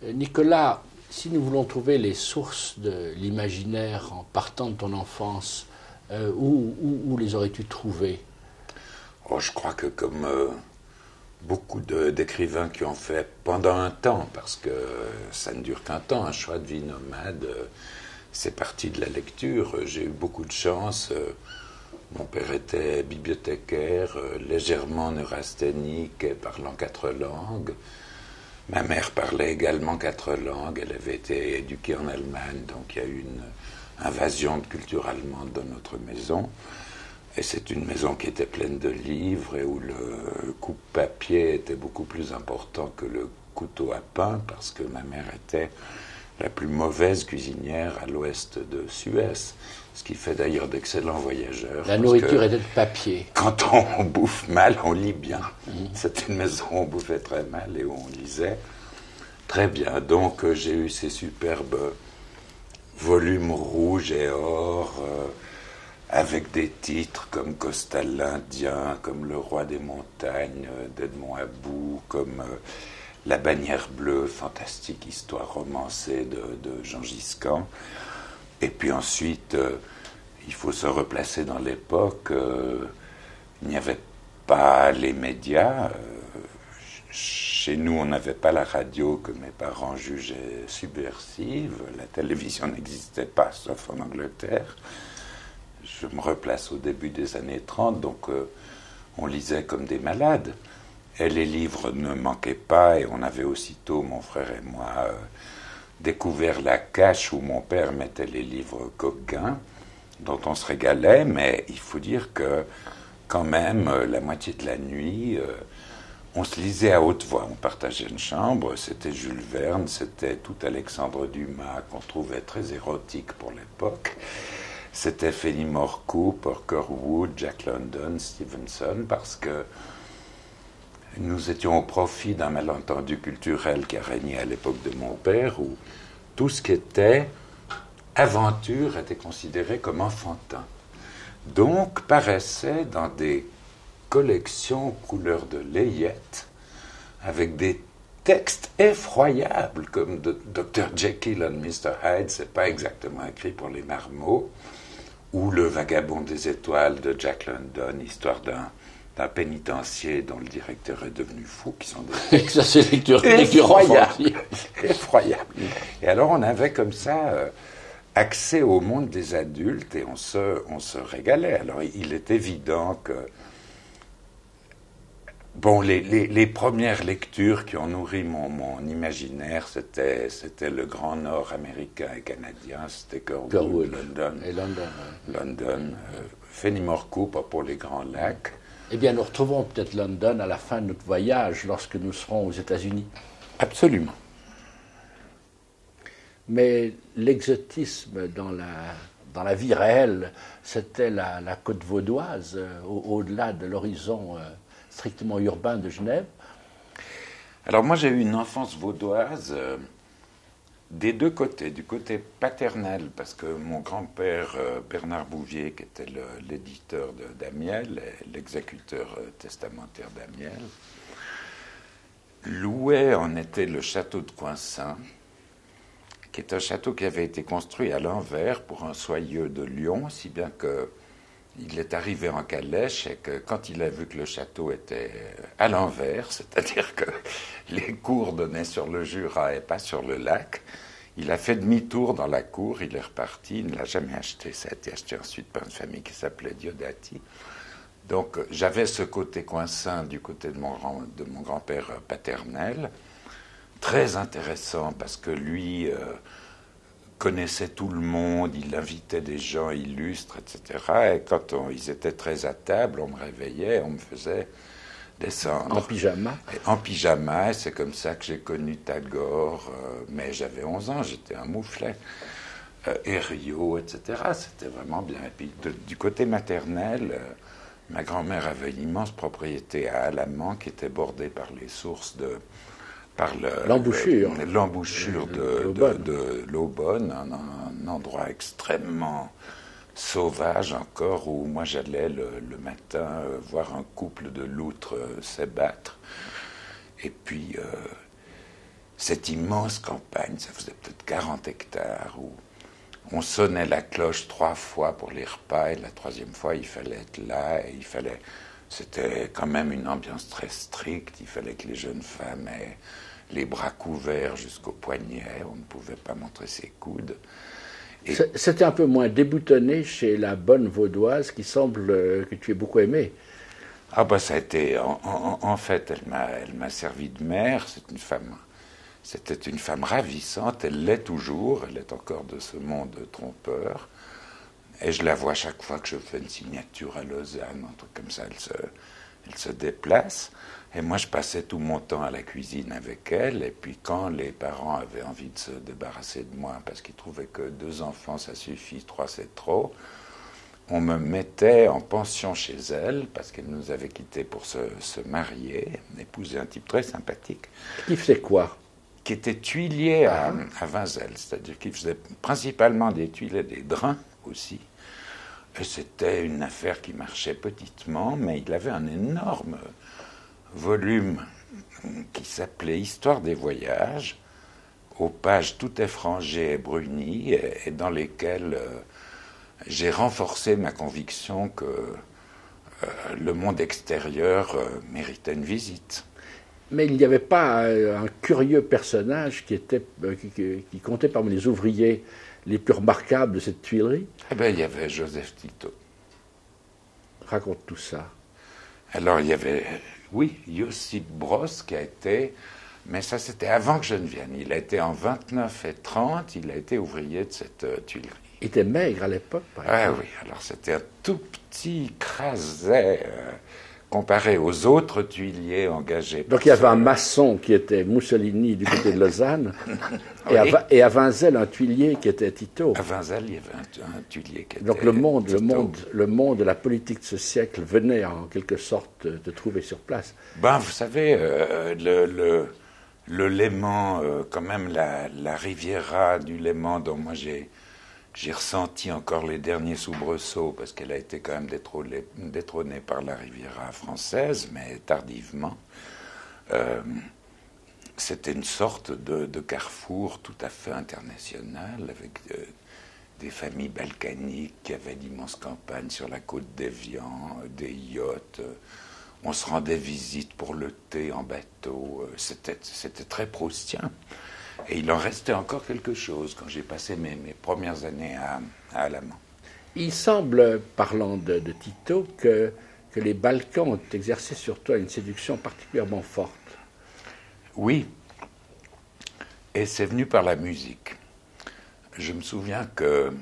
Nicolas, si nous voulons trouver les sources de l'imaginaire en partant de ton enfance, où les aurais-tu trouvées? Oh, je crois que comme beaucoup d'écrivains qui ont fait pendant un temps, parce que ça ne dure qu'un temps, un choix de vie nomade, c'est parti de la lecture. J'ai eu beaucoup de chance. Mon père était bibliothécaire, légèrement neurasthénique et parlant 4 langues. Ma mère parlait également 4 langues. Elle avait été éduquée en Allemagne, donc il y a eu une invasion de culture allemande dans notre maison. Et c'est une maison qui était pleine de livres et où le coupe-papier était beaucoup plus important que le couteau à pain, parce que ma mère était la plus mauvaise cuisinière à l'ouest de Suez, ce qui fait d'ailleurs d'excellents voyageurs. La nourriture était de papier. Quand on bouffe mal, on lit bien. C'est une maison où on bouffait très mal et où on lisait très bien. Donc j'ai eu ces superbes volumes rouges et or, avec des titres comme Costal l'Indien, comme Le Roi des Montagnes d'Edmond About, comme La Bannière Bleue, fantastique histoire romancée de Jean Giscan. Et puis ensuite, il faut se replacer dans l'époque. Il n'y avait pas les médias. Chez nous, on n'avait pas la radio que mes parents jugeaient subversive. La télévision n'existait pas, sauf en Angleterre. Je me replace au début des années 30, donc on lisait comme des malades. Et les livres ne manquaient pas, et on avait aussitôt, mon frère et moi, découvert la cache où mon père mettait les livres Gauguin, dont on se régalait, mais il faut dire que, quand même, la moitié de la nuit, on se lisait à haute voix. On partageait une chambre, c'était Jules Verne, c'était tout Alexandre Dumas, qu'on trouvait très érotique pour l'époque. C'était Fenimore Cooper, Wood, Jack London, Stevenson, parce que nous étions au profit d'un malentendu culturel qui a régné à l'époque de mon père, où tout ce qui était aventure était considéré comme enfantin. Donc paraissait dans des collections couleur de layette, avec des textes effroyables, comme Dr. Jekyll and Mr. Hyde, c'est pas exactement écrit pour les marmots, ou Le Vagabond des étoiles de Jack London, histoire d'un pénitencier dont le directeur est devenu fou, qui sont des Ça, c'est lecture effroyables. Effroyables. Et alors, on avait comme ça accès au monde des adultes et on se régalait. Alors, il est évident que bon, les premières lectures qui ont nourri mon imaginaire, c'était le Grand Nord américain et canadien, c'était Curwood, London. Et London. London, Fenimore Cooper pour les Grands Lacs. Eh bien, nous retrouvons peut-être London à la fin de notre voyage, lorsque nous serons aux États-Unis. Absolument. Mais l'exotisme dans la vie réelle, c'était la côte vaudoise, au-delà de l'horizon strictement urbain de Genève. Alors moi, j'ai eu une enfance vaudoise des deux côtés. Du côté paternel, parce que mon grand-père, Bernard Bouvier, qui était l'éditeur d'Amiel, l'exécuteur testamentaire d'Amiel, louait en été le château de Coinsin, qui est un château qui avait été construit à l'envers pour un soyeux de Lyon, si bien que il est arrivé en calèche et que quand il a vu que le château était à l'envers, c'est-à-dire que les cours donnaient sur le Jura et pas sur le lac, il a fait demi-tour dans la cour, il est reparti, il ne l'a jamais acheté, ça a été acheté ensuite par une famille qui s'appelait Diodati. Donc j'avais ce côté coinçin du côté de mon grand-père paternel, très intéressant parce que lui connaissait tout le monde, il invitait des gens illustres, etc. Et quand ils étaient très à table, on me réveillait, on me faisait descendre. En pyjama. En pyjama, c'est comme ça que j'ai connu Tagore, mais j'avais 11 ans, j'étais un mouflet. Herriot, etc. C'était vraiment bien. Et puis du côté maternel, ma grand-mère avait une immense propriété à Alamand qui était bordée par les sources par l'embouchure de l'Aubonne, un endroit extrêmement sauvage encore, où moi j'allais le matin voir un couple de loutres s'ébattre. Et puis cette immense campagne, ça faisait peut-être 40 hectares, où on sonnait la cloche 3 fois pour les repas, et la 3e fois, il fallait être là, et c'était quand même une ambiance très stricte, il fallait que les jeunes femmes aient les bras couverts jusqu'aux poignets, on ne pouvait pas montrer ses coudes. C'était un peu moins déboutonné chez la bonne vaudoise, qui semble que tu aies beaucoup aimé. Ah bah ça a été, en fait, elle m'a servi de mère, c'était une femme ravissante, elle l'est toujours, elle est encore de ce monde trompeur, et je la vois chaque fois que je fais une signature à Lausanne, un truc comme ça, elle se déplace, et moi je passais tout mon temps à la cuisine avec elle, et puis quand les parents avaient envie de se débarrasser de moi, parce qu'ils trouvaient que 2 enfants ça suffit, 3 c'est trop, on me mettait en pension chez elle, parce qu'elle nous avait quittés pour se marier, épouser un type très sympathique. Qui faisait quoi? Qui était tuilier à Vinzelles, c'est-à-dire qu'il faisait principalement des tuiles et des drains aussi. Et c'était une affaire qui marchait petitement, mais il avait un énorme volume qui s'appelait Histoire des voyages, aux pages tout effrangées et brunies, et dans lesquelles j'ai renforcé ma conviction que le monde extérieur méritait une visite. Mais il n'y avait pas un curieux personnage qui comptait parmi les ouvriers les plus remarquables de cette tuilerie? Eh bien, il y avait Joseph Tito. Raconte tout ça. Alors, il y avait, oui, Josip Broz qui a été, mais ça c'était avant que je ne vienne. Il a été en 29 et 30, il a été ouvrier de cette tuilerie. Il était maigre à l'époque, par exemple. Ah oui, alors c'était un tout petit craset comparé aux autres tuiliers engagés. Donc il y avait un maçon qui était Mussolini du côté de Lausanne, oui. et à Vinzelles un tuilier qui était Tito. À Vinzelles, il y avait un tuilier qui était Donc le monde de la politique de ce siècle venait en quelque sorte de trouver sur place. Ben, vous savez, le Léman, quand même la Riviera du Léman dont moi j'ai ressenti encore les derniers soubresauts parce qu'elle a été quand même détrônée par la Riviera française, mais tardivement. C'était une sorte de carrefour tout à fait international avec des familles balkaniques qui avaient d'immenses campagnes sur la côte d'Évian, des yachts. On se rendait visite pour le thé en bateau. C'était très proustien. Et il en restait encore quelque chose quand j'ai passé mes premières années à Alamand. Il semble, parlant de Tito, que les Balkans ont exercé sur toi une séduction particulièrement forte. Oui, et c'est venu par la musique. Je me souviens que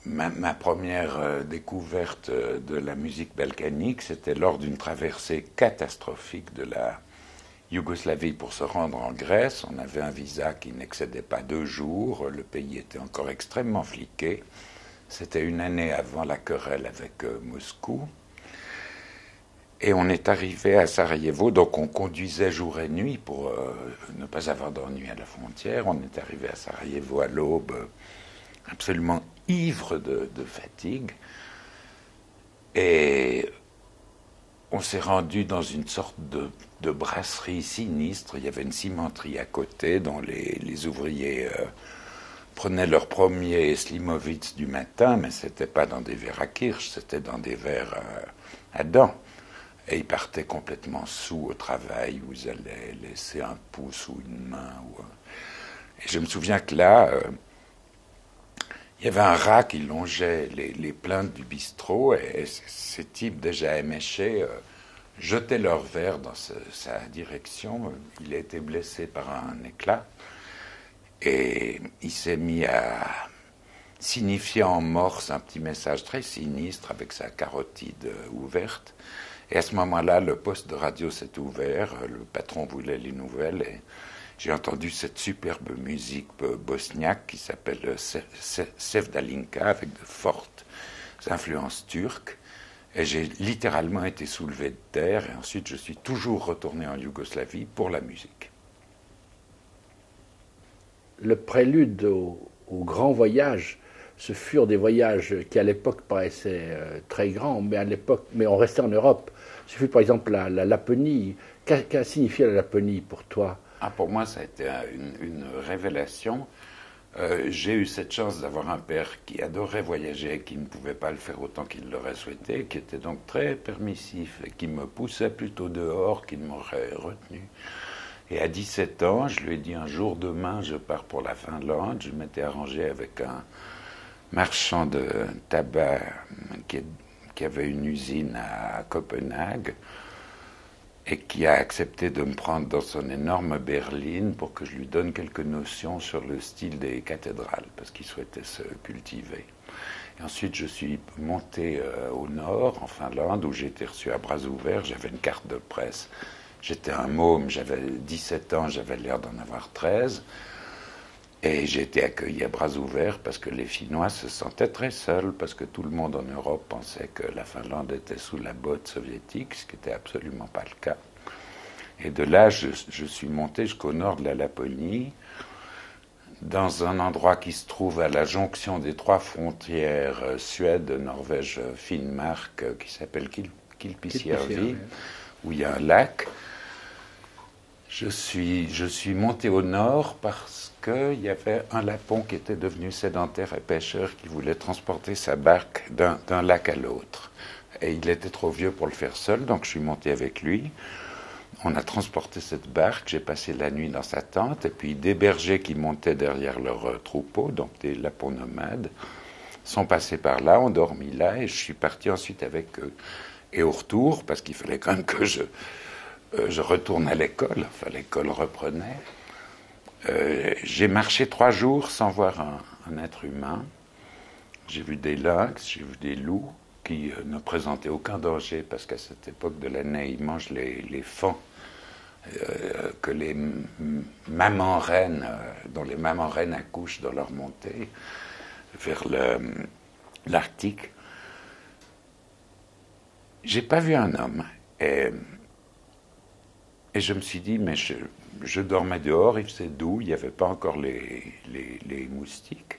ma première découverte de la musique balkanique, c'était lors d'une traversée catastrophique de la Yougoslavie pour se rendre en Grèce. On avait un visa qui n'excédait pas 2 jours, le pays était encore extrêmement fliqué. C'était une année avant la querelle avec Moscou. Et on est arrivé à Sarajevo, donc on conduisait jour et nuit pour ne pas avoir d'ennui à la frontière. On est arrivé à Sarajevo à l'aube, absolument ivre de fatigue. Et on s'est rendu dans une sorte de brasserie sinistre. Il y avait une cimenterie à côté dont les ouvriers prenaient leur premier Slimovitz du matin, mais ce n'était pas dans des verres à kirsch, c'était dans des verres à dents. Et ils partaient complètement saouls au travail, où ils allaient laisser un pouce ou une main. Et je me souviens que là, il y avait un rat qui longeait les plaintes du bistrot, et ces types déjà éméchés jetaient leur verre dans sa direction. Il a été blessé par un éclat, et il s'est mis à signifier en morse un petit message très sinistre avec sa carotide ouverte. Et à ce moment-là, le poste de radio s'est ouvert, le patron voulait les nouvelles, et j'ai entendu cette superbe musique bosniaque qui s'appelle Sevdalinka, avec de fortes influences turques. Et j'ai littéralement été soulevé de terre, et ensuite je suis toujours retourné en Yougoslavie pour la musique. Le prélude au grand voyage, ce furent des voyages qui à l'époque paraissaient très grands, mais on restait en Europe. Ce fut par exemple la Laponie. Qu'a signifié la Laponie pour toi? Ah, pour moi, ça a été une révélation. J'ai eu cette chance d'avoir un père qui adorait voyager, qui ne pouvait pas le faire autant qu'il l'aurait souhaité, qui était donc très permissif et qui me poussait plutôt dehors qu'il m'aurait retenu. Et à 17 ans, je lui ai dit un jour demain, je pars pour la Finlande. Je m'étais arrangé avec un marchand de tabac qui avait une usine à Copenhague et qui a accepté de me prendre dans son énorme berline pour que je lui donne quelques notions sur le style des cathédrales, parce qu'il souhaitait se cultiver. Et ensuite, je suis monté au nord, en Finlande, où j'ai été reçu à bras ouverts. J'avais une carte de presse. J'étais un môme, j'avais 17 ans, j'avais l'air d'en avoir 13. Et j'ai été accueilli à bras ouverts parce que les Finnois se sentaient très seuls, parce que tout le monde en Europe pensait que la Finlande était sous la botte soviétique, ce qui n'était absolument pas le cas. Et de là, je suis monté jusqu'au nord de la Laponie, dans un endroit qui se trouve à la jonction des 3 frontières Suède, Norvège, Finnmark, qui s'appelle Kilpisjärvi, où il y a un lac. Je suis monté au nord parce qu'il y avait un lapon qui était devenu sédentaire et pêcheur qui voulait transporter sa barque d'un lac à l'autre. Et il était trop vieux pour le faire seul, donc je suis monté avec lui. On a transporté cette barque, j'ai passé la nuit dans sa tente, et puis des bergers qui montaient derrière leur troupeau, donc des lapons nomades, sont passés par là, ont dormi là, et je suis parti ensuite avec eux. Et au retour, parce qu'il fallait quand même que je retourne à l'école, enfin l'école reprenait, j'ai marché 3 jours sans voir un être humain. J'ai vu des lynx, j'ai vu des loups qui ne présentaient aucun danger parce qu'à cette époque de l'année, ils mangent les faons que les mamans reines, dont les mamans reines accouchent dans leur montée vers l'Arctique. J'ai pas vu un homme. Et je me suis dit, mais je dormais dehors, il faisait doux, il n'y avait pas encore les moustiques.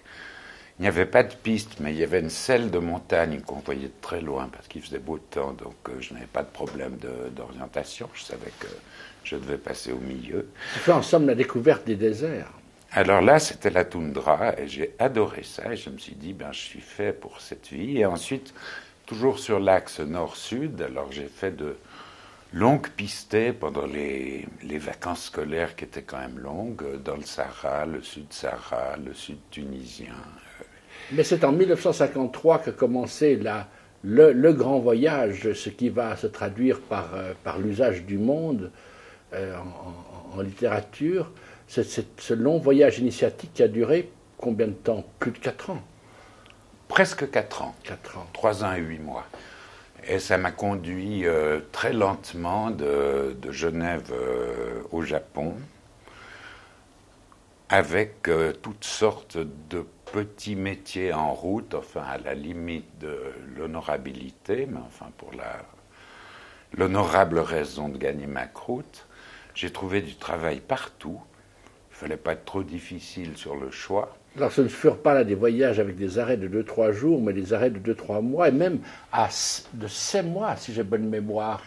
Il n'y avait pas de piste, mais il y avait une selle de montagne qu'on voyait de très loin parce qu'il faisait beau temps, donc je n'avais pas de problème d'orientation. Je savais que je devais passer au milieu. Tu fais en somme la découverte des déserts. Alors là, c'était la toundra et j'ai adoré ça et je me suis dit, ben, je suis fait pour cette vie. Et ensuite, toujours sur l'axe nord-sud, alors j'ai fait de longues pistées pendant les vacances scolaires qui étaient quand même longues, dans le Sahara, le Sud-Sahara, le Sud tunisien. Mais c'est en 1953 que commençait le grand voyage, ce qui va se traduire par l'usage du monde en littérature. C'est ce long voyage initiatique qui a duré combien de temps? Plus de 4 ans. Presque 4 ans. 4 ans. 3 ans et 8 mois. Et ça m'a conduit très lentement de Genève au Japon, avec toutes sortes de petits métiers en route, enfin à la limite de l'honorabilité, mais enfin pour l'honorable raison de gagner ma croûte. J'ai trouvé du travail partout. Il ne fallait pas être trop difficile sur le choix. Alors ce ne furent pas là des voyages avec des arrêts de 2-3 jours, mais des arrêts de 2-3 mois, et même de 5 mois, si j'ai bonne mémoire,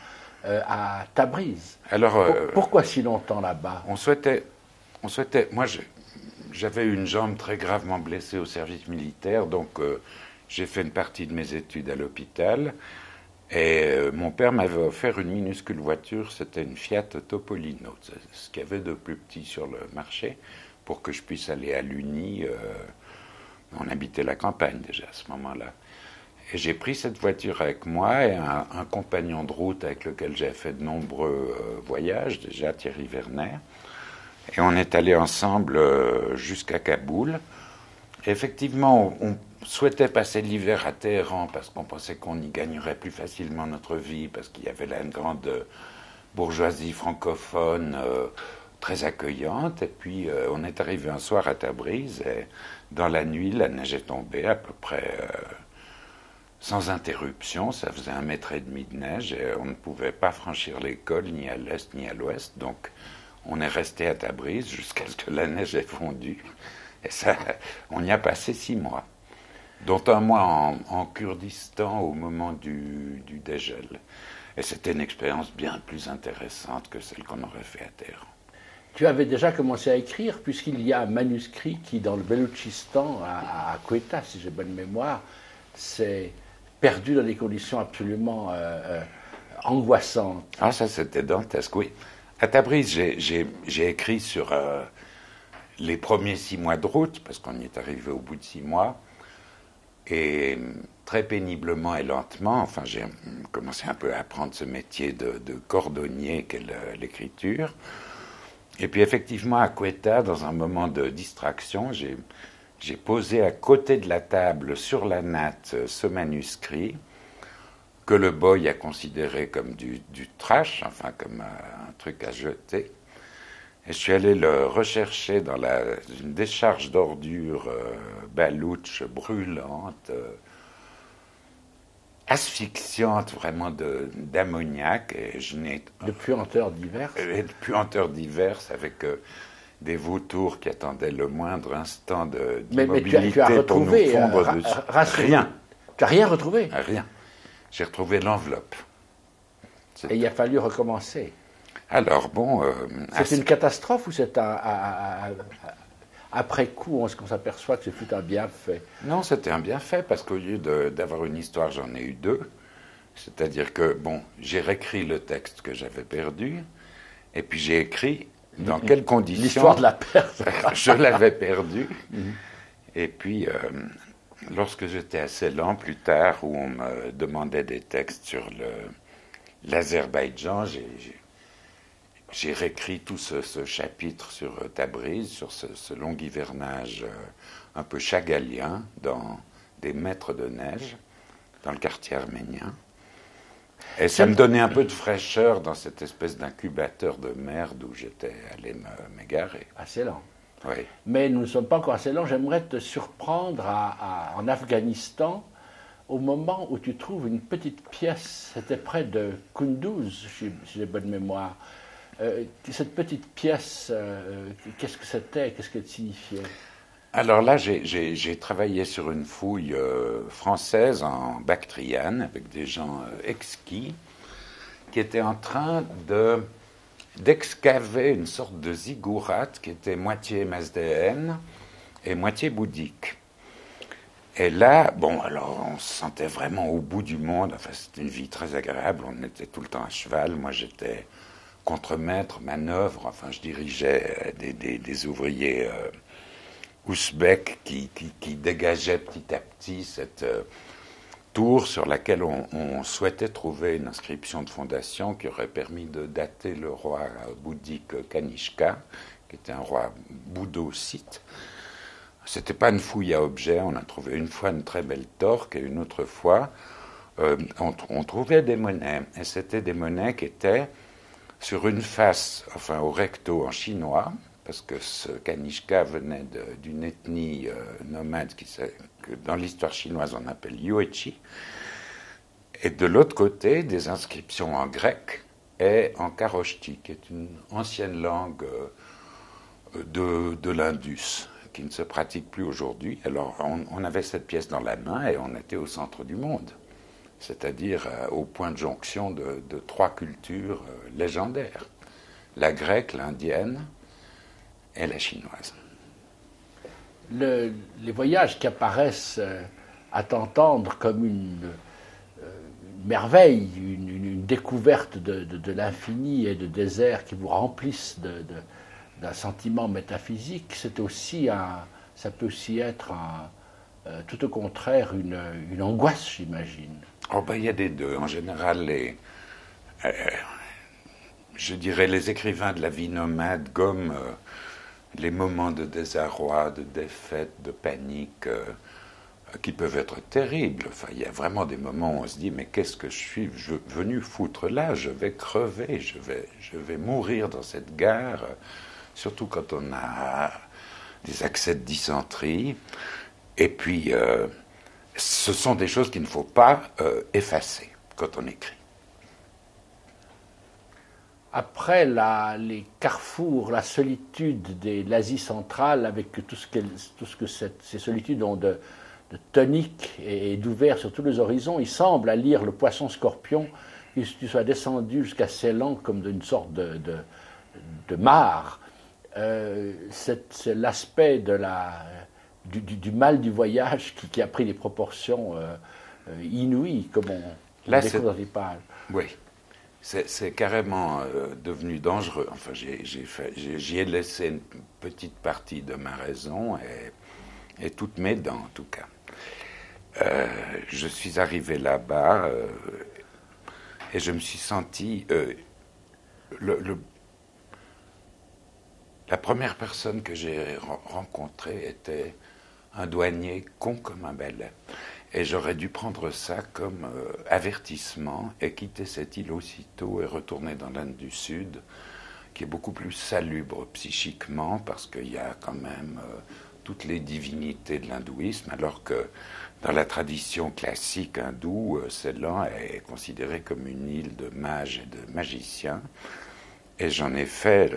à Tabriz. Alors, pourquoi si longtemps là-bas? On souhaitait. Moi, j'avais une jambe très gravement blessée au service militaire, donc j'ai fait une partie de mes études à l'hôpital. Et mon père m'avait offert une minuscule voiture, c'était une Fiat Topolino, ce qu'il y avait de plus petit sur le marché, pour que je puisse aller à l'Uni. On habitait la campagne déjà à ce moment-là. Et j'ai pris cette voiture avec moi et un compagnon de route avec lequel j'ai fait de nombreux voyages, déjà Thierry Werner. Et on est allés ensemble jusqu'à Kaboul. Et effectivement, on souhaitait passer l'hiver à Téhéran parce qu'on pensait qu'on y gagnerait plus facilement notre vie, parce qu'il y avait là une grande bourgeoisie francophone très accueillante. Et puis on est arrivé un soir à Tabriz et dans la nuit, la neige est tombée à peu près sans interruption. Ça faisait 1,5 mètre de neige et on ne pouvait pas franchir les cols ni à l'est ni à l'ouest. Donc on est resté à Tabriz jusqu'à ce que la neige ait fondu. Et ça, on y a passé 6 mois, dont 1 mois en Kurdistan au moment du dégel. Et c'était une expérience bien plus intéressante que celle qu'on aurait fait à Téhéran. Tu avais déjà commencé à écrire, puisqu'il y a un manuscrit qui, dans le Beloutchistan, à Quetta, si j'ai bonne mémoire, s'est perdu dans des conditions absolument angoissantes. Ah, ça, c'était dantesque, oui. À Tabriz, j'ai écrit sur les premiers 6 mois de route, parce qu'on y est arrivé au bout de 6 mois, et très péniblement et lentement, enfin, j'ai commencé un peu à apprendre ce métier de cordonnier qu'est l'écriture. Et puis effectivement, à Quetta, dans un moment de distraction, j'ai posé à côté de la table, sur la natte, ce manuscrit que le boy a considéré comme du trash, enfin comme un truc à jeter. Et je suis allé le rechercher dans une décharge d'ordures balouche, brûlante, asphyxiante vraiment d'ammoniac. Et je n'ai de puanteur diverse. De puanteur diverse avec des vautours qui attendaient le moindre instant d'immobilité mais tu as retrouvé, pour nous fondre dessus. Rien. Tu n'as rien retrouvé? Rien. J'ai retrouvé l'enveloppe. Et il a fallu recommencer. Alors bon... c'est une catastrophe ou c'est après coup, on s'aperçoit que c'est tout un bienfait? Non, c'était un bienfait, parce qu'au lieu d'avoir une histoire, j'en ai eu 2. C'est-à-dire que, bon, j'ai réécrit le texte que j'avais perdu, et puis j'ai écrit dans quelles conditions... L'histoire de la perte. Je l'avais perdu. Et puis, lorsque j'étais assez lent, plus tard, où on me demandait des textes sur l'Azerbaïdjan, j'ai réécrit tout ce chapitre sur Tabriz, sur ce long hivernage un peu chagallien dans des mètres de neige, dans le quartier arménien. Et ça me donnait un peu de fraîcheur dans cette espèce d'incubateur de merde où j'étais allé m'égarer. Assez lent. Oui. Mais nous ne sommes pas encore assez lents. J'aimerais te surprendre en Afghanistan, au moment où tu trouves une petite pièce, c'était près de Kunduz, si j'ai bonne mémoire. Cette petite pièce, qu'est-ce que c'était? Qu'est-ce qu'elle signifiait? Alors là, j'ai travaillé sur une fouille française en Bactriane avec des gens exquis qui étaient en train d'excaver une sorte de ziggourate qui était moitié mazdéenne et moitié bouddhique. Et là, bon, alors on se sentait vraiment au bout du monde. Enfin, c'était une vie très agréable. On était tout le temps à cheval. Moi, j'étais contremaître, manœuvre. Enfin, je dirigeais des ouvriers ouzbeks qui dégageaient petit à petit cette tour sur laquelle on souhaitait trouver une inscription de fondation qui aurait permis de dater le roi bouddhique Kanishka, qui était un roi bouddho-scythe. C'était pas une fouille à objets, on a trouvé une fois une très belle torque et une autre fois on trouvait des monnaies. Et c'était des monnaies qui étaient sur une face, enfin au recto en chinois, parce que ce Kanishka venait d'une ethnie nomade que dans l'histoire chinoise on appelle Yuechi, et de l'autre côté des inscriptions en grec et en kharoshti, qui est une ancienne langue de l'Indus, qui ne se pratique plus aujourd'hui. Alors on avait cette pièce dans la main et on était au centre du monde, c'est-à-dire au point de jonction de 3 cultures légendaires, la grecque, l'indienne et la chinoise. Les voyages qui apparaissent à t'entendre comme une merveille, une découverte de l'infini et de désert qui vous remplissent d'un sentiment métaphysique, ça peut aussi être tout au contraire une angoisse, j'imagine. Oh ben, il y a des deux. En général, je dirais les écrivains de la vie nomade gomment les moments de désarroi, de défaite, de panique, qui peuvent être terribles. Enfin, il y a vraiment des moments où on se dit, mais qu'est-ce que je suis venu foutre là? Je vais crever, je vais mourir dans cette gare, surtout quand on a des accès de dysenterie. Et puis, ce sont des choses qu'il ne faut pas effacer quand on écrit. Après les carrefours, la solitude de l'Asie centrale, avec tout ce que ces solitudes ont de tonique et d'ouvert sur tous les horizons, il semble, à lire Le Poisson Scorpion, que tu sois descendu jusqu'à Ceylan comme d'une sorte de mare. c'est l'aspect du mal du voyage qui a pris des proportions inouïes, comme on découvre dans les pages. Oui, c'est carrément devenu dangereux. Enfin, j'y ai laissé une petite partie de ma raison et toutes mes dents, en tout cas. Je suis arrivé là-bas et je me suis senti... la première personne que j'ai rencontrée était un douanier con comme un balai. Et j'aurais dû prendre ça comme avertissement et quitter cette île aussitôt et retourner dans l'Inde du Sud, qui est beaucoup plus salubre psychiquement, parce qu'il y a quand même toutes les divinités de l'hindouisme, alors que dans la tradition classique hindoue, Ceylan est considéré comme une île de mages et de magiciens. Et j'en ai fait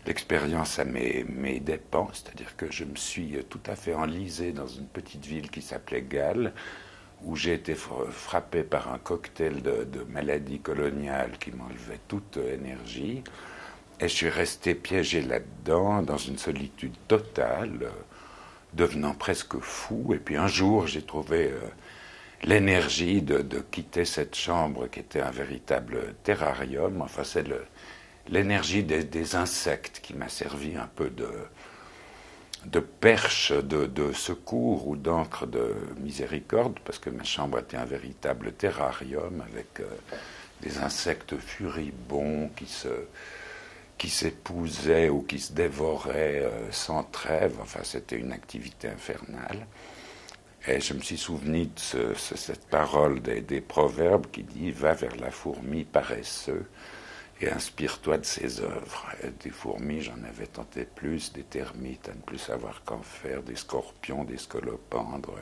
l'expérience à mes dépens, c'est-à-dire que je me suis tout à fait enlisé dans une petite ville qui s'appelait Galles, où j'ai été frappé par un cocktail de maladies coloniales qui m'enlevait toute énergie. Et je suis resté piégé là-dedans, dans une solitude totale, devenant presque fou. Et puis un jour, j'ai trouvé l'énergie de quitter cette chambre qui était un véritable terrarium. Enfin, c'est l'énergie des insectes qui m'a servi un peu de perche de secours ou d'encre de miséricorde, parce que ma chambre était un véritable terrarium avec des insectes furibonds qui s'épousaient ou qui se dévoraient sans trêve. Enfin, c'était une activité infernale. Et je me suis souvenu de cette parole des proverbes qui dit « Va vers la fourmi paresseux et inspire-toi de ses œuvres ». Des fourmis, j'en avais tenté plus, des termites à ne plus savoir qu'en faire, des scorpions, des scolopendres.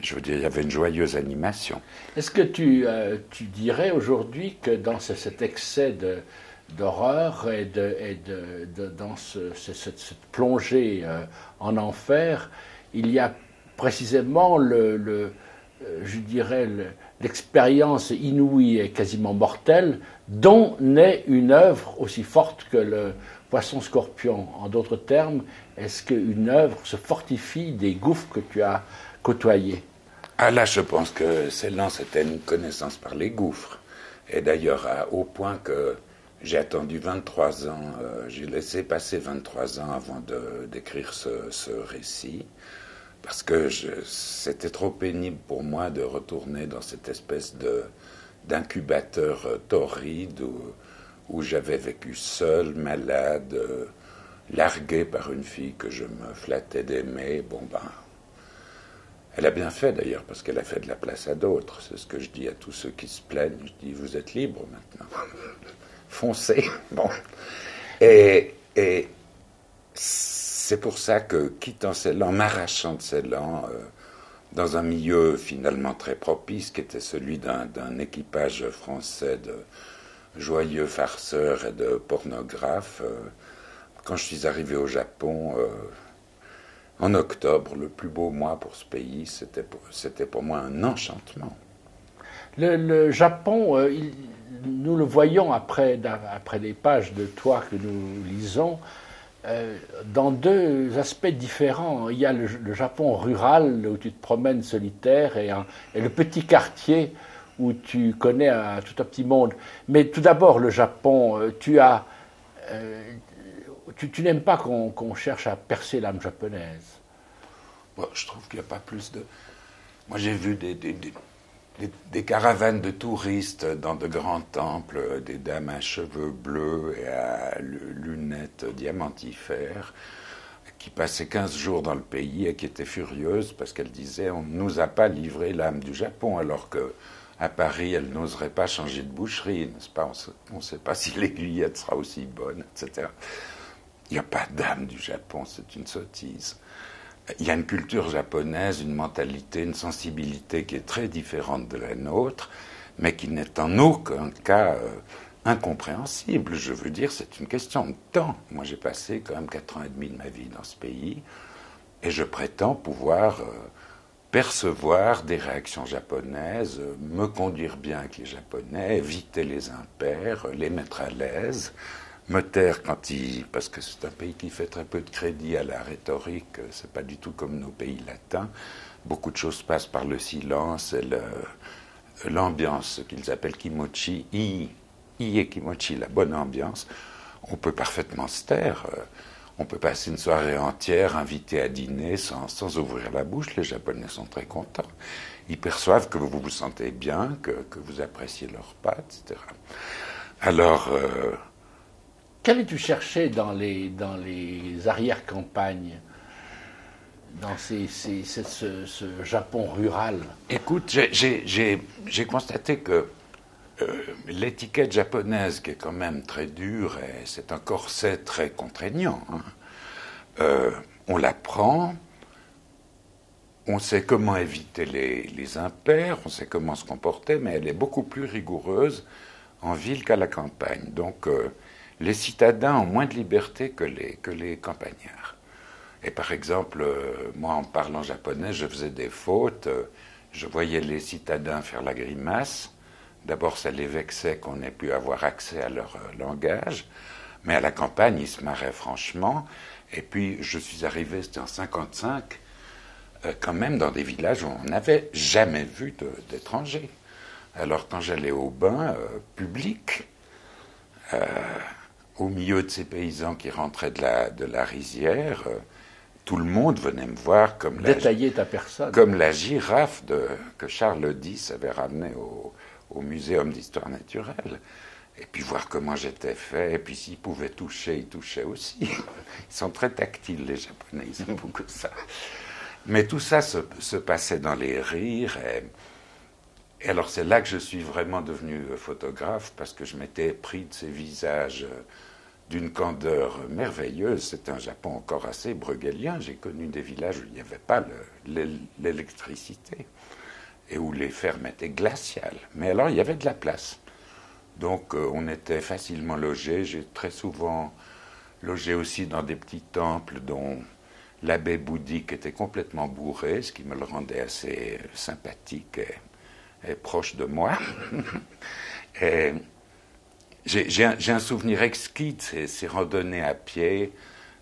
Je veux dire, il y avait une joyeuse animation. Est-ce que tu dirais aujourd'hui que dans cet excès d'horreur et dans cette plongée en enfer, il y a précisément je dirais l'expérience inouïe et quasiment mortelle dont naît une œuvre aussi forte que le poisson-scorpion. En d'autres termes, est-ce qu'une œuvre se fortifie des gouffres que tu as côtoyés? Ah là, je pense que Ceylan, c'était une connaissance par les gouffres. Et d'ailleurs, au point que j'ai attendu 23 ans, j'ai laissé passer 23 ans avant d'écrire ce récit, parce que c'était trop pénible pour moi de retourner dans cette espèce d'incubateur torride où j'avais vécu seul, malade, largué par une fille que je me flattais d'aimer. Bon ben, elle a bien fait d'ailleurs, parce qu'elle a fait de la place à d'autres. C'est ce que je dis à tous ceux qui se plaignent. Je dis, vous êtes libres maintenant. Foncez. Bon. Et c'est pour ça que, quittant Ceylan, m'arrachant de Ceylan, dans un milieu finalement très propice, qui était celui d'un équipage français de joyeux farceurs et de pornographes, quand je suis arrivé au Japon, en octobre, le plus beau mois pour ce pays, c'était pour moi un enchantement. Le Japon, nous le voyons après les pages de toi que nous lisons, dans deux aspects différents. Il y a le Japon rural, où tu te promènes solitaire, et le petit quartier où tu connais tout un petit monde. Mais tout d'abord, le Japon, tu n'aimes pas qu'on cherche à percer l'âme japonaise. Bon, je trouve qu'il n'y a pas plus de... Moi, j'ai vu des caravanes de touristes dans de grands temples, des dames à cheveux bleus et à lunettes diamantifères, qui passaient 15 jours dans le pays et qui étaient furieuses parce qu'elles disaient « on ne nous a pas livré l'âme du Japon », alors qu'à Paris, elles n'oseraient pas changer de boucherie, n'est-ce pas? On ne sait pas si l'aiguillette sera aussi bonne, etc. Il n'y a pas d'âme du Japon, c'est une sottise. Il y a une culture japonaise, une mentalité, une sensibilité qui est très différente de la nôtre, mais qui n'est en aucun cas incompréhensible. Je veux dire, c'est une question de temps. Moi, j'ai passé quand même 4 ans et demi de ma vie dans ce pays, et je prétends pouvoir percevoir des réactions japonaises, me conduire bien avec les Japonais, éviter les impairs, les mettre à l'aise, me taire parce que c'est un pays qui fait très peu de crédit à la rhétorique, c'est pas du tout comme nos pays latins. Beaucoup de choses passent par le silence et l'ambiance, ce qu'ils appellent kimochi, et kimochi, la bonne ambiance. On peut parfaitement se taire. On peut passer une soirée entière invité à dîner sans ouvrir la bouche. Les Japonais sont très contents. Ils perçoivent que vous vous sentez bien, que vous appréciez leur repas, etc. Alors... Qu'allais-tu chercher dans les arrière-campagnes, dans ce Japon rural? Écoute, j'ai constaté que l'étiquette japonaise, qui est quand même très dure, et c'est un corset très contraignant, hein, on la prend, on sait comment éviter les impairs, on sait comment se comporter, mais elle est beaucoup plus rigoureuse en ville qu'à la campagne. Donc, les citadins ont moins de liberté que les campagnards. Et par exemple, moi en parlant japonais, je faisais des fautes, je voyais les citadins faire la grimace. D'abord, ça les vexait qu'on n'ait pu avoir accès à leur langage, mais à la campagne, ils se marraient franchement. Et puis, je suis arrivé, c'était en 1955, quand même dans des villages où on n'avait jamais vu d'étrangers. Alors, quand j'allais au bain public, au milieu de ces paysans qui rentraient de la rizière, tout le monde venait me voir comme détailler ta personne, comme la girafe que Charles X avait ramenée au Muséum d'histoire naturelle. Et puis voir comment j'étais fait, et puis s'ils pouvaient toucher, ils touchaient aussi. Ils sont très tactiles, les Japonais, ils aiment beaucoup ça. Mais tout ça se passait dans les rires, et alors c'est là que je suis vraiment devenu photographe, parce que je m'étais pris de ces visages d'une candeur merveilleuse. C'est un Japon encore assez bruegélien. J'ai connu des villages où il n'y avait pas l'électricité et où les fermes étaient glaciales. Mais alors, il y avait de la place. Donc, on était facilement logés. J'ai très souvent logé aussi dans des petits temples dont l'abbé bouddhique était complètement bourré, ce qui me le rendait assez sympathique et proche de moi. Et j'ai un souvenir exquis de ces randonnées à pied,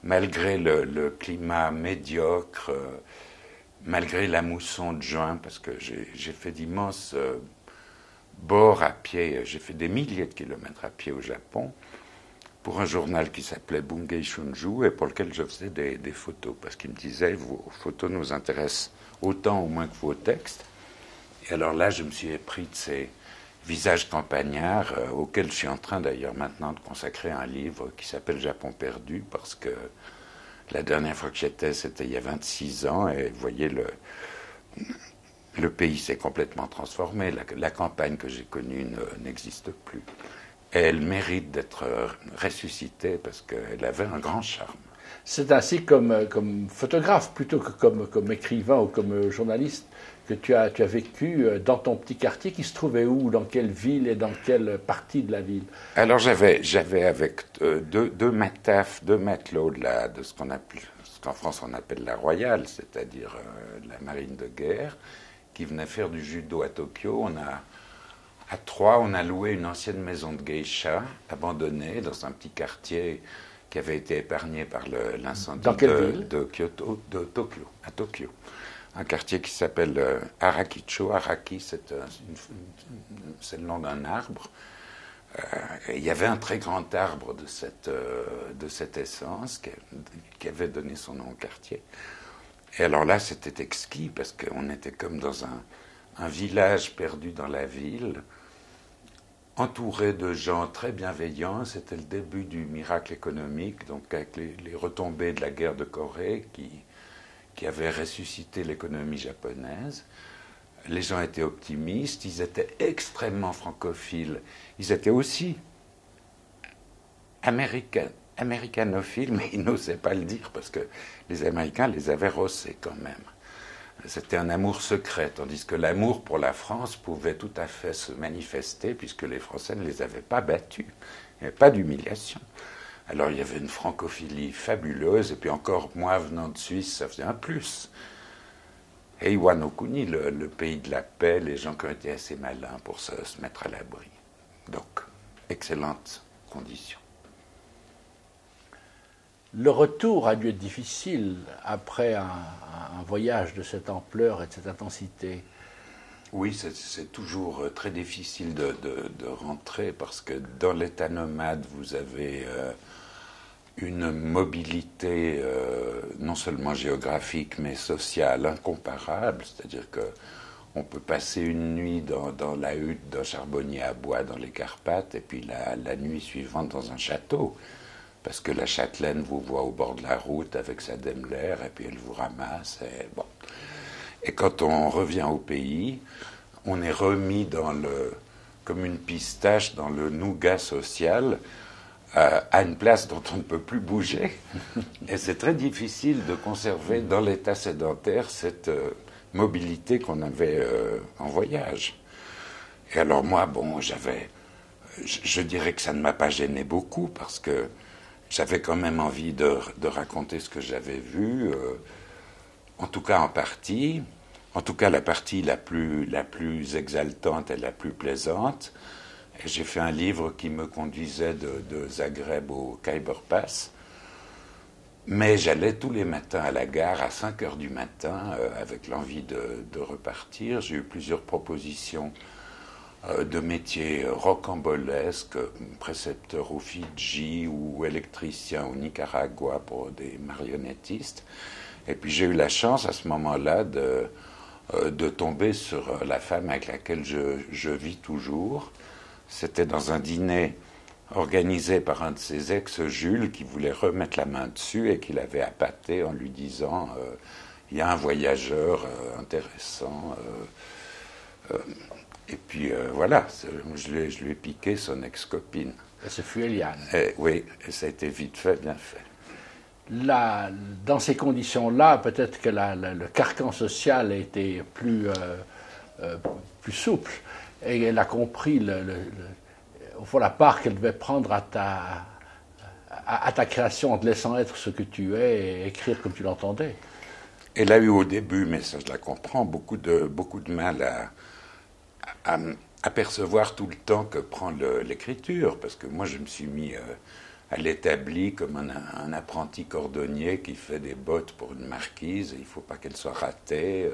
malgré le climat médiocre, malgré la mousson de juin, parce que j'ai fait d'immenses bords à pied, j'ai fait des milliers de kilomètres à pied au Japon, pour un journal qui s'appelait Bungei Shunju, et pour lequel je faisais des photos, parce qu'il me disait, vos photos nous intéressent autant ou moins que vos textes. Et alors là, je me suis épris de ces visages campagnards, auxquels je suis en train d'ailleurs maintenant de consacrer un livre qui s'appelle Japon perdu, parce que la dernière fois que j'étais, c'était il y a 26 ans, et vous voyez, le pays s'est complètement transformé, la campagne que j'ai connue n'existe plus. Et elle mérite d'être ressuscitée, parce qu'elle avait un grand charme. C'est ainsi comme photographe, plutôt que comme écrivain ou comme journaliste, que tu as vécu dans ton petit quartier, qui se trouvait où, dans quelle ville et dans quelle partie de la ville? Alors j'avais avec deux matelots de ce qu'en France on appelle la Royale, c'est-à-dire la marine de guerre, qui venaient faire du judo à Tokyo. À Troyes, on a loué une ancienne maison de geisha abandonnée dans un petit quartier qui avait été épargné par l'incendie de Tokyo, à Tokyo. Un quartier qui s'appelle Arakicho. Araki, c'est le nom d'un arbre. Et il y avait un très grand arbre de cette essence qui avait donné son nom au quartier. Et alors là, c'était exquis, parce qu'on était comme dans un village perdu dans la ville, entouré de gens très bienveillants. C'était le début du miracle économique, donc avec les retombées de la guerre de Corée qui avait ressuscité l'économie japonaise. Les gens étaient optimistes, ils étaient extrêmement francophiles, ils étaient aussi américanophiles, mais ils n'osaient pas le dire, parce que les Américains les avaient rossés quand même. C'était un amour secret, tandis que l'amour pour la France pouvait tout à fait se manifester, puisque les Français ne les avaient pas battus. Il n'y avait pas d'humiliation. Alors il y avait une francophilie fabuleuse, et puis encore, moi venant de Suisse, ça faisait un plus. Heiwa no Kuni, le pays de la paix, les gens qui ont été assez malins pour se mettre à l'abri. Donc, excellente condition. Le retour a dû être difficile après un voyage de cette ampleur et de cette intensité. Oui, c'est toujours très difficile de rentrer parce que dans l'état nomade, vous avez une mobilité non seulement géographique mais sociale incomparable. C'est-à-dire que on peut passer une nuit dans la hutte d'un charbonnier à bois dans les Carpates et puis la nuit suivante dans un château. Parce que la châtelaine vous voit au bord de la route avec sa Daimler et puis elle vous ramasse. Et, bon. Et quand on revient au pays, on est remis comme une pistache dans le nougat social à une place dont on ne peut plus bouger. Et c'est très difficile de conserver dans l'état sédentaire cette mobilité qu'on avait en voyage. Et alors moi, bon, je dirais que ça ne m'a pas gêné beaucoup parce que j'avais quand même envie de raconter ce que j'avais vu, en tout cas en partie, en tout cas la partie la plus exaltante et la plus plaisante. Et j'ai fait un livre qui me conduisait de Zagreb au Khyber Pass. Mais j'allais tous les matins à la gare à 5 heures du matin avec l'envie de repartir. J'ai eu plusieurs propositions de métiers rocambolesques, précepteur au Fidji ou électricien au Nicaragua pour des marionnettistes. Et puis j'ai eu la chance à ce moment-là de tomber sur la femme avec laquelle je vis toujours. C'était dans un dîner organisé par un de ses ex-Jules qui voulait remettre la main dessus et qui l'avait appâté en lui disant il y a un voyageur intéressant. Et puis voilà, je lui ai piqué son ex-copine. Et ce fut Eliane. Oui, et ça a été vite fait, bien fait. Là, dans ces conditions-là, peut-être que le carcan social a été plus souple et elle a compris au fond la part qu'elle devait prendre à ta création en te laissant être ce que tu es et écrire comme tu l'entendais. Elle a eu au début, mais ça je la comprends, beaucoup de mal à apercevoir tout le temps que prend l'écriture, parce que moi je me suis mis à l'établi comme un apprenti cordonnier qui fait des bottes pour une marquise, il ne faut pas qu'elle soit ratée,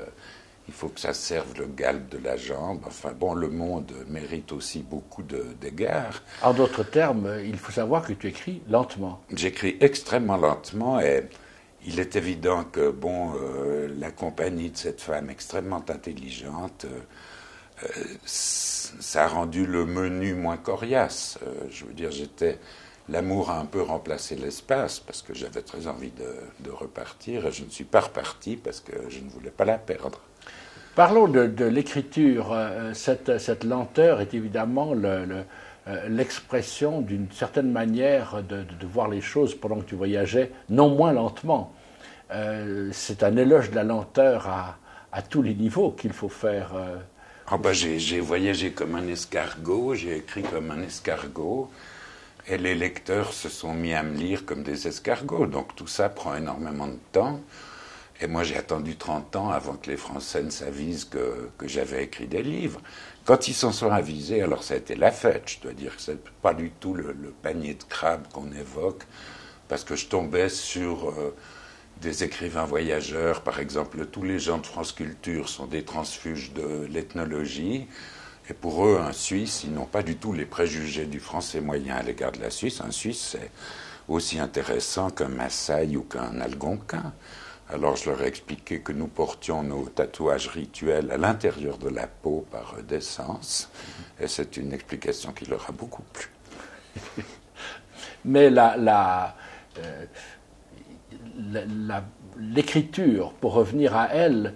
il faut que ça serve le galbe de la jambe. Enfin bon, le monde mérite aussi beaucoup d'égards. En d'autres termes, il faut savoir que tu écris lentement. J'écris extrêmement lentement et il est évident que bon, la compagnie de cette femme extrêmement intelligente, ça a rendu le menu moins coriace. Je veux dire, l'amour a un peu remplacé l'espace parce que j'avais très envie de repartir et je ne suis pas reparti parce que je ne voulais pas la perdre. Parlons de l'écriture. Cette lenteur est évidemment l'expression d'une certaine manière de voir les choses pendant que tu voyageais, non moins lentement. C'est un éloge de la lenteur à tous les niveaux qu'il faut faire. J'ai voyagé comme un escargot, j'ai écrit comme un escargot, et les lecteurs se sont mis à me lire comme des escargots. Donc tout ça prend énormément de temps. Et moi, j'ai attendu 30 ans avant que les Français ne s'avisent que j'avais écrit des livres. Quand ils s'en sont avisés, alors ça a été la fête. Je dois dire que ce n'est pas du tout le panier de crabes qu'on évoque, parce que je tombais sur des écrivains voyageurs. Par exemple, tous les gens de France Culture sont des transfuges de l'ethnologie. Et pour eux, un Suisse, ils n'ont pas du tout les préjugés du français moyen à l'égard de la Suisse. Un Suisse, c'est aussi intéressant qu'un Maasai ou qu'un Algonquin. Alors je leur ai expliqué que nous portions nos tatouages rituels à l'intérieur de la peau par décence, et c'est une explication qui leur a beaucoup plu. Mais l'écriture, pour revenir à elle,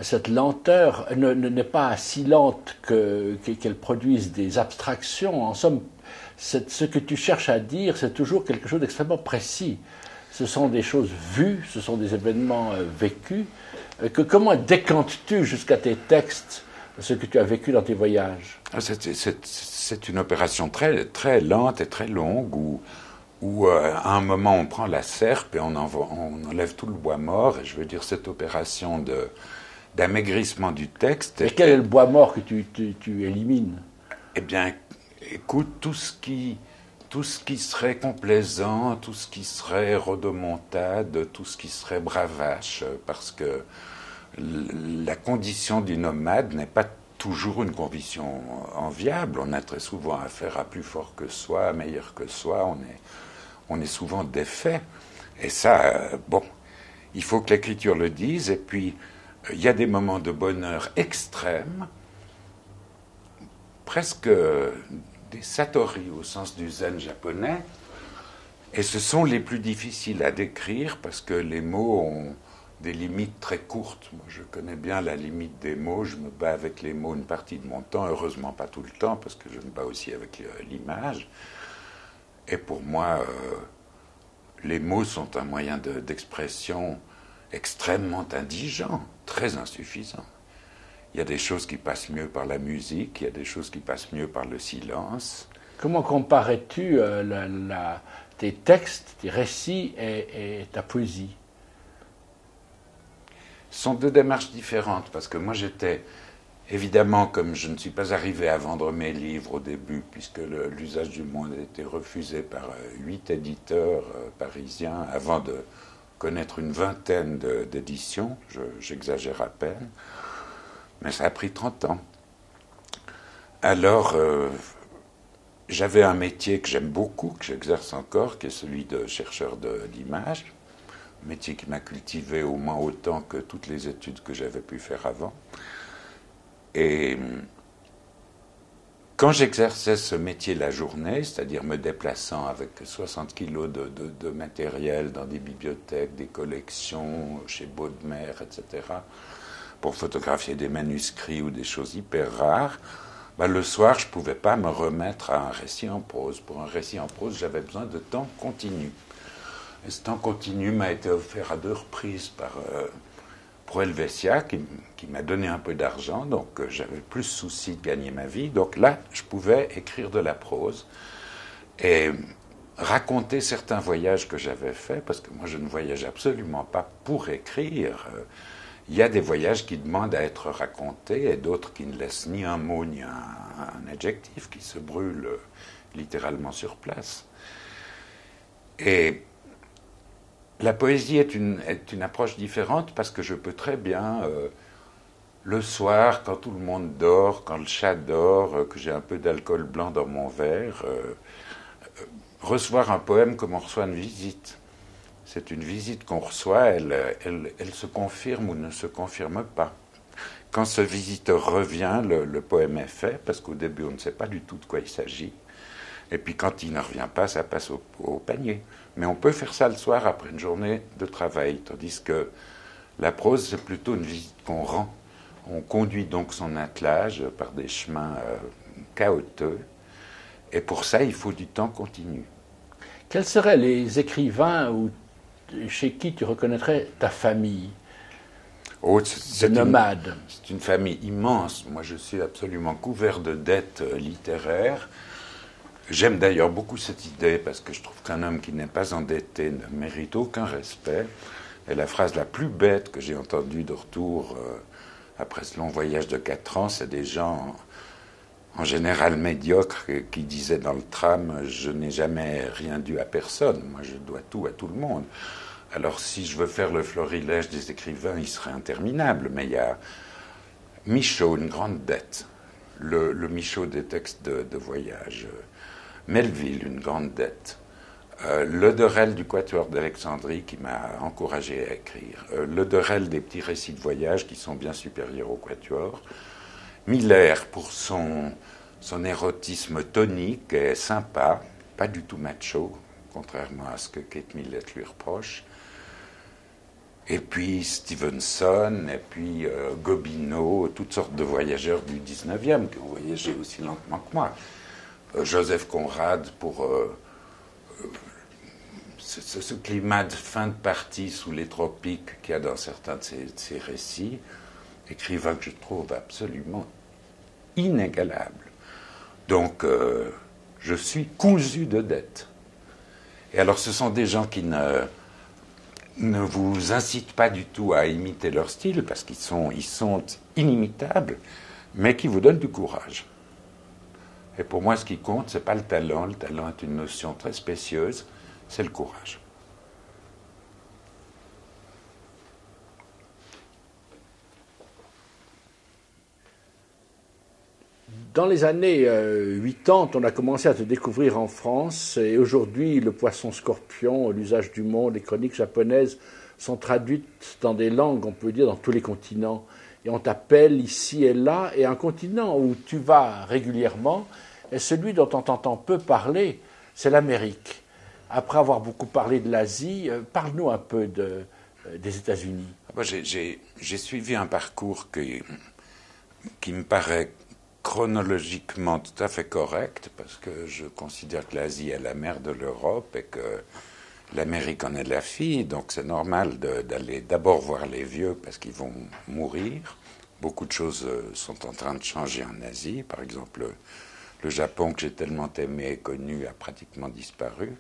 cette lenteur n'est pas si lente qu'elle produise des abstractions. En somme, ce que tu cherches à dire, c'est toujours quelque chose d'extrêmement précis. Ce sont des choses vues, ce sont des événements vécus. Comment décantes-tu jusqu'à tes textes ce que tu as vécu dans tes voyages? C'est une opération très, très lente et très longue où à un moment on prend la serpe et on enlève tout le bois mort. Et je veux dire, cette opération d'amaigrissement du texte. Et quel est le bois mort que tu élimines? Eh bien, écoute, tout ce qui tout ce qui serait complaisant, tout ce qui serait rodomontade, tout ce qui serait bravache, parce que la condition du nomade n'est pas toujours une condition enviable. On a très souvent affaire à plus fort que soi, à meilleur que soi. On est souvent défait. Et ça, bon, il faut que l'écriture le dise. Et puis, il y a des moments de bonheur extrêmes, presque des satori au sens du zen japonais. Et ce sont les plus difficiles à décrire parce que les mots ont des limites très courtes. Moi, je connais bien la limite des mots. Je me bats avec les mots une partie de mon temps. Heureusement, pas tout le temps, parce que je me bats aussi avec l'image. Et pour moi, les mots sont un moyen d'expression extrêmement indigent, très insuffisant. Il y a des choses qui passent mieux par la musique, il y a des choses qui passent mieux par le silence. Comment comparais-tu tes textes, tes récits et ta poésie? Ce sont deux démarches différentes, parce que moi j'étais, évidemment, comme je ne suis pas arrivé à vendre mes livres au début, puisque l'usage du monde a été refusé par 8 éditeurs parisiens avant de connaître une vingtaine d'éditions, j'exagère à peine, mais ça a pris 30 ans. Alors, j'avais un métier que j'aime beaucoup, que j'exerce encore, qui est celui de chercheur d'images, un métier qui m'a cultivé au moins autant que toutes les études que j'avais pu faire avant. Et quand j'exerçais ce métier la journée, c'est-à-dire me déplaçant avec 60 kilos de matériel dans des bibliothèques, des collections, chez Baudemer, etc., pour photographier des manuscrits ou des choses hyper rares, le soir, je ne pouvais pas me remettre à un récit en prose. Pour un récit en prose, j'avais besoin de temps continu. Et ce temps continu m'a été offert à 2 reprises par Pro Helvetia, qui m'a donné un peu d'argent, donc j'avais plus souci de gagner ma vie. Donc là, je pouvais écrire de la prose et raconter certains voyages que j'avais faits, parce que moi, je ne voyage absolument pas pour écrire. Il y a des voyages qui demandent à être racontés et d'autres qui ne laissent ni un mot ni un adjectif, qui se brûlent littéralement sur place. Et la poésie est une approche différente parce que je peux très bien, le soir, quand tout le monde dort, quand le chat dort, que j'ai un peu d'alcool blanc dans mon verre, recevoir un poème comme on reçoit une visite. C'est une visite qu'on reçoit, elle se confirme ou ne se confirme pas. Quand ce visiteur revient, le poème est fait, parce qu'au début, on ne sait pas du tout de quoi il s'agit. Et puis quand il ne revient pas, ça passe au panier. Mais on peut faire ça le soir après une journée de travail, tandis que la prose, c'est plutôt une visite qu'on rend. On conduit donc son attelage par des chemins chaotiques, et pour ça, il faut du temps continu. Quels seraient les écrivains chez qui tu reconnaîtrais ta famille de nomades? C'est une famille immense. Moi, je suis absolument couvert de dettes littéraires. J'aime d'ailleurs beaucoup cette idée parce que je trouve qu'un homme qui n'est pas endetté ne mérite aucun respect. Et la phrase la plus bête que j'ai entendue de retour après ce long voyage de 4 ans, c'est des gens en général médiocres qui disaient dans le tram « Je n'ai jamais rien dû à personne, moi je dois tout à tout le monde ». Alors si je veux faire le florilège des écrivains, il serait interminable, mais il y a Michaud, une grande dette, le Michaud des textes de voyage, Melville, une grande dette, Le Derel du Quatuor d'Alexandrie qui m'a encouragé à écrire, Le Derel des petits récits de voyage qui sont bien supérieurs au Quatuor, Miller pour son érotisme tonique et sympa, pas du tout macho, contrairement à ce que Kate Millett lui reproche, et puis Stevenson, et puis Gobineau, toutes sortes de voyageurs du 19e qui ont voyagé aussi lentement que moi. Joseph Conrad pour ce climat de fin de partie sous les tropiques qu'il y a dans certains de ses récits, écrivain que je trouve absolument inégalable. Donc, je suis cousu de dettes. Et alors, ce sont des gens qui ne vous incitent pas du tout à imiter leur style, parce qu'ils sont inimitables, mais qui vous donnent du courage. Et pour moi, ce qui compte, ce n'est pas le talent. Le talent est une notion très spécieuse, c'est le courage. Dans les années 80, on a commencé à te découvrir en France, et aujourd'hui, le poisson scorpion, l'usage du monde, les chroniques japonaises sont traduites dans des langues, on peut dire, dans tous les continents. Et on t'appelle ici et là, et un continent où tu vas régulièrement est celui dont on t'entend peu parler, c'est l'Amérique. Après avoir beaucoup parlé de l'Asie, parle-nous un peu des États-Unis. J'ai suivi un parcours qui me paraît chronologiquement tout à fait correct, parce que je considère que l'Asie est la mère de l'Europe et que l'Amérique en est la fille, donc c'est normal d'aller d'abord voir les vieux parce qu'ils vont mourir. Beaucoup de choses sont en train de changer en Asie. Par exemple, le Japon que j'ai tellement aimé et connu a pratiquement disparu.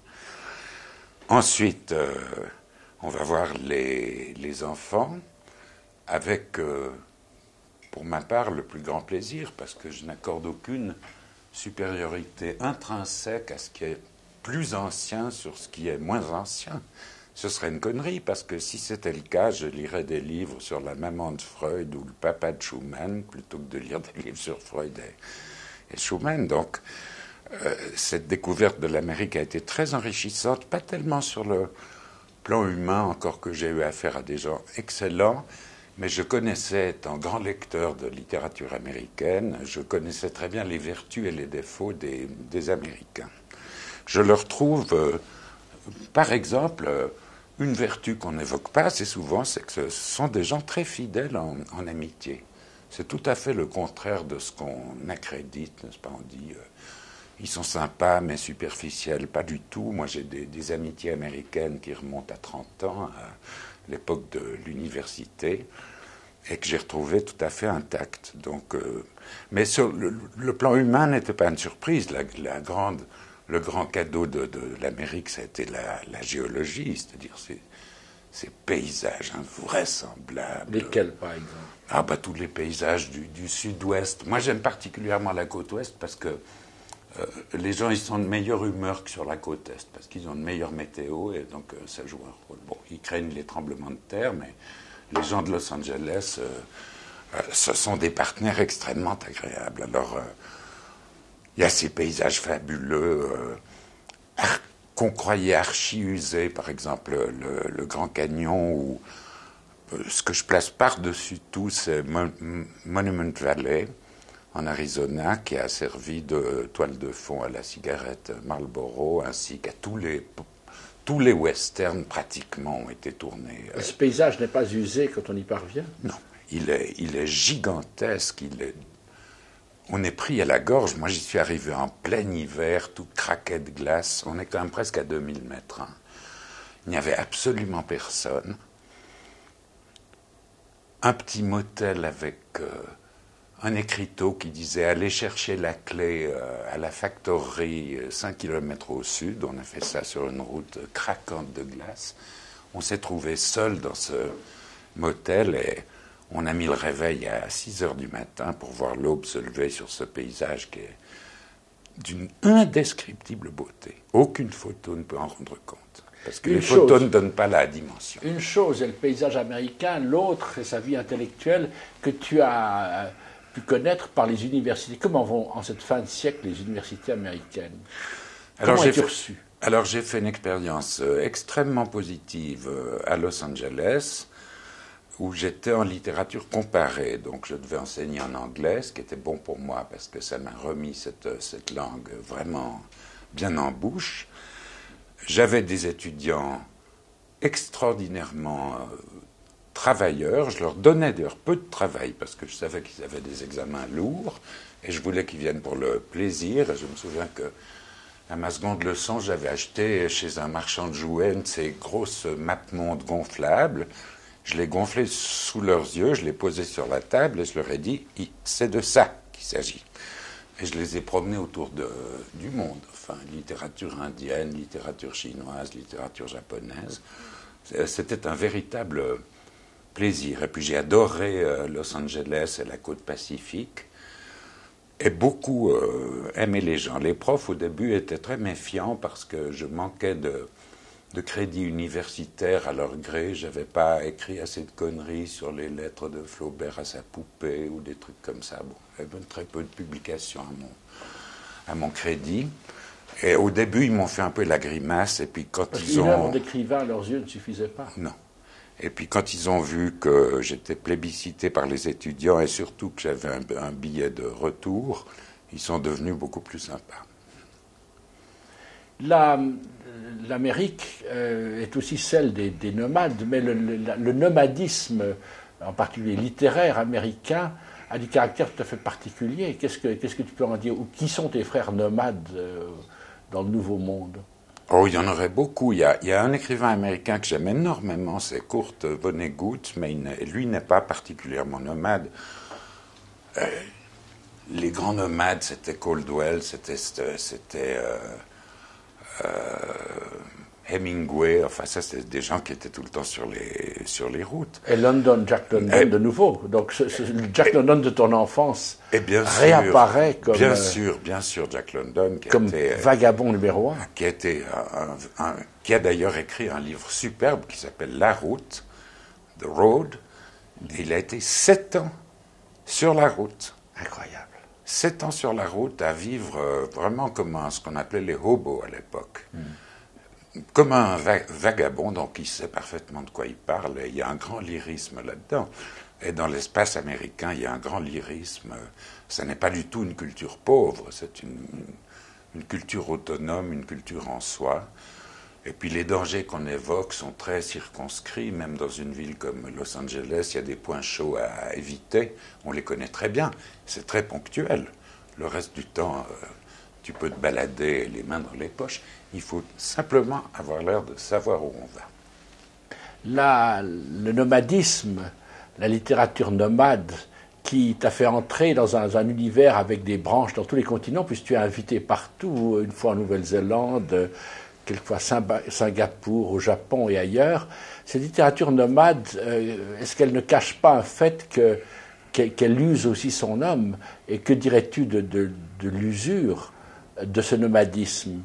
Ensuite, on va voir les enfants avec, pour ma part, le plus grand plaisir, parce que je n'accorde aucune supériorité intrinsèque à ce qui est plus ancien sur ce qui est moins ancien. Ce serait une connerie, parce que si c'était le cas, je lirais des livres sur la maman de Freud ou le papa de Schumann, plutôt que de lire des livres sur Freud et Schumann. Donc, cette découverte de l'Amérique a été très enrichissante, pas tellement sur le plan humain, encore que j'ai eu affaire à des gens excellents, mais je connaissais, étant grand lecteur de littérature américaine, je connaissais très bien les vertus et les défauts des Américains. Je leur trouve, par exemple, une vertu qu'on n'évoque pas assez souvent, c'est que ce sont des gens très fidèles en amitié. C'est tout à fait le contraire de ce qu'on accrédite, n'est-ce pas? On dit, ils sont sympas mais superficiels. Pas du tout. Moi, j'ai des amitiés américaines qui remontent à 30 ans, à l'époque de l'université, et que j'ai retrouvées tout à fait intactes. Donc, mais sur le plan humain n'était pas une surprise. Le grand cadeau de l'Amérique, ça a été la géologie, c'est-à-dire ces paysages invraisemblables. Lesquels, par exemple? Ah, bah, tous les paysages du sud-ouest. Moi, j'aime particulièrement la côte ouest parce que les gens, ils sont de meilleure humeur que sur la côte est, parce qu'ils ont de meilleure météo, et donc ça joue un rôle. Bon, ils craignent les tremblements de terre, mais les gens de Los Angeles, ce sont des partenaires extrêmement agréables. Alors, il y a ces paysages fabuleux qu'on croyait archi-usés, par exemple le Grand Canyon, ou ce que je place par-dessus tout, c'est Monument Valley, en Arizona, qui a servi de toile de fond à la cigarette Marlboro, ainsi qu'à tous les westerns pratiquement ont été tournés. Ce paysage n'est pas usé quand on y parvient? Non, il est gigantesque, on est pris à la gorge. Moi, j'y suis arrivé en plein hiver, tout craquait de glace. On est quand même presque à 2000 mètres. Hein. Il n'y avait absolument personne. Un petit motel avec un écriteau qui disait « Allez chercher la clé à la factorerie 5 km au sud ». On a fait ça sur une route craquante de glace. On s'est trouvé seul dans ce motel et on a mis le réveil à 6 heures du matin pour voir l'aube se lever sur ce paysage qui est d'une indescriptible beauté. Aucune photo ne peut en rendre compte. Parce que les photos ne donnent pas la dimension. Une chose est le paysage américain, l'autre est sa vie intellectuelle que tu as pu connaître par les universités. Comment vont, en cette fin de siècle, les universités américaines? Comment as-tu reçu? Alors j'ai fait une expérience extrêmement positive à Los Angeles, où j'étais en littérature comparée. Donc je devais enseigner en anglais, ce qui était bon pour moi, parce que ça m'a remis cette langue vraiment bien en bouche. J'avais des étudiants extraordinairement travailleurs. Je leur donnais d'ailleurs peu de travail parce que je savais qu'ils avaient des examens lourds et je voulais qu'ils viennent pour le plaisir. Et je me souviens que à ma seconde leçon, j'avais acheté chez un marchand de jouets une de ces grosses mappemondes gonflables. Je les gonflais sous leurs yeux, je les posais sur la table et je leur ai dit « c'est de ça qu'il s'agit ». Et je les ai promenés autour du monde, enfin, littérature indienne, littérature chinoise, littérature japonaise. C'était un véritable plaisir. Et puis j'ai adoré Los Angeles et la côte pacifique. et beaucoup aimaient les gens. Les profs, au début, étaient très méfiants parce que je manquais de crédit universitaire à leur gré. Je n'avais pas écrit assez de conneries sur les lettres de Flaubert à sa poupée ou des trucs comme ça. Bon, il y avait très peu de publications à mon crédit. Et au début, ils m'ont fait un peu la grimace. Et puis quand Parce ils ont... qu'une œuvre d'écrivain à leurs yeux ne suffisait pas. Non. Et puis quand ils ont vu que j'étais plébiscité par les étudiants et surtout que j'avais un billet de retour, ils sont devenus beaucoup plus sympas. L'Amérique est aussi celle des nomades, mais le nomadisme, en particulier littéraire américain, a du caractère tout à fait particulier. Qu'est-ce que tu peux en dire? Ou qui sont tes frères nomades dans le Nouveau Monde? Oh, il y en aurait beaucoup. Il y a un écrivain américain que j'aime énormément, c'est Kurt Vonnegut, mais lui n'est pas particulièrement nomade. Les grands nomades, c'était Caldwell, c'était Hemingway, enfin ça c'était des gens qui étaient tout le temps sur les routes. Et London, Jack London de nouveau. Donc Jack London de ton enfance et bien réapparaît comme... Bien sûr, Jack London. Comme vagabond numéro 1. Qui a d'ailleurs écrit un livre superbe qui s'appelle La Route, The Road. Et il a été 7 ans sur la route. Incroyable. 7 ans sur la route à vivre vraiment comme ce qu'on appelait les hobos à l'époque. Comme un vagabond, donc il sait parfaitement de quoi il parle, et il y a un grand lyrisme là-dedans. Et dans l'espace américain, il y a un grand lyrisme. Ce n'est pas du tout une culture pauvre, c'est une culture autonome, une culture en soi. Et puis les dangers qu'on évoque sont très circonscrits, même dans une ville comme Los Angeles, il y a des points chauds à éviter, on les connaît très bien, c'est très ponctuel. Le reste du temps, tu peux te balader les mains dans les poches. Il faut simplement avoir l'air de savoir où on va. Le nomadisme, la littérature nomade, qui t'a fait entrer dans un univers avec des branches dans tous les continents, puisque tu es invité partout, une fois en Nouvelle-Zélande, quelquefois Singapour, au Japon et ailleurs. Cette littérature nomade, est-ce qu'elle ne cache pas un fait qu'elle use aussi son homme? Et que dirais-tu de l'usure de ce nomadisme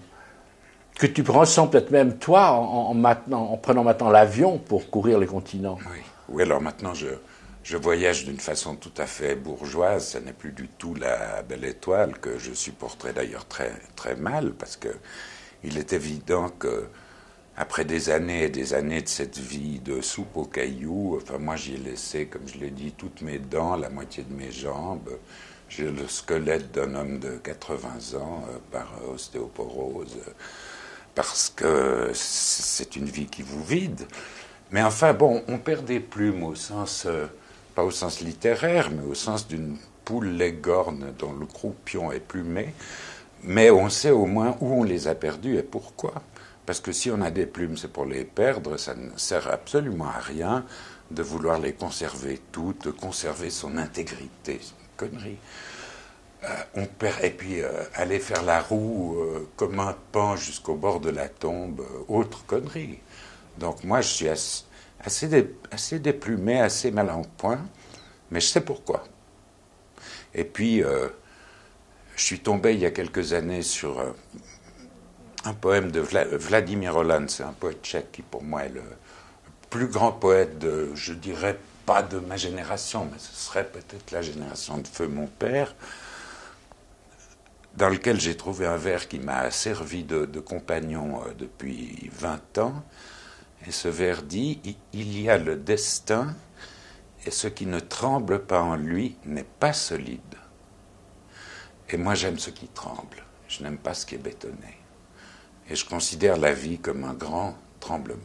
que tu ressens peut-être même toi en prenant maintenant l'avion pour courir les continents? Oui, alors maintenant je voyage d'une façon tout à fait bourgeoise. Ce n'est plus du tout la belle étoile que je supporterais d'ailleurs très, très mal, parce que il est évident que après des années et des années de cette vie de soupe aux cailloux, enfin moi j'y ai laissé, comme je l'ai dit, toutes mes dents, la moitié de mes jambes. J'ai le squelette d'un homme de 80 ans par ostéoporose, parce que c'est une vie qui vous vide. Mais enfin, bon, on perd des plumes au sens, pas au sens littéraire, mais au sens d'une poule leghorn dont le croupion est plumé. Mais on sait au moins où on les a perdus et pourquoi. Parce que si on a des plumes, c'est pour les perdre, ça ne sert absolument à rien de vouloir les conserver toutes, de conserver son intégrité. C'est une connerie. On perd, et puis aller faire la roue comme un pan jusqu'au bord de la tombe, autre connerie. Donc moi je suis assez déplumé, assez mal en point, mais je sais pourquoi. Et puis je suis tombé il y a quelques années sur un poème de Vladimir Holan, c'est un poète tchèque qui pour moi est le plus grand poète de, je dirais pas de ma génération, mais ce serait peut-être la génération de feu mon père, dans lequel j'ai trouvé un vers qui m'a servi de compagnon depuis 20 ans. Et ce vers dit « Il y a le destin, et ce qui ne tremble pas en lui n'est pas solide. » Et moi j'aime ce qui tremble, je n'aime pas ce qui est bétonné. Et je considère la vie comme un grand tremblement.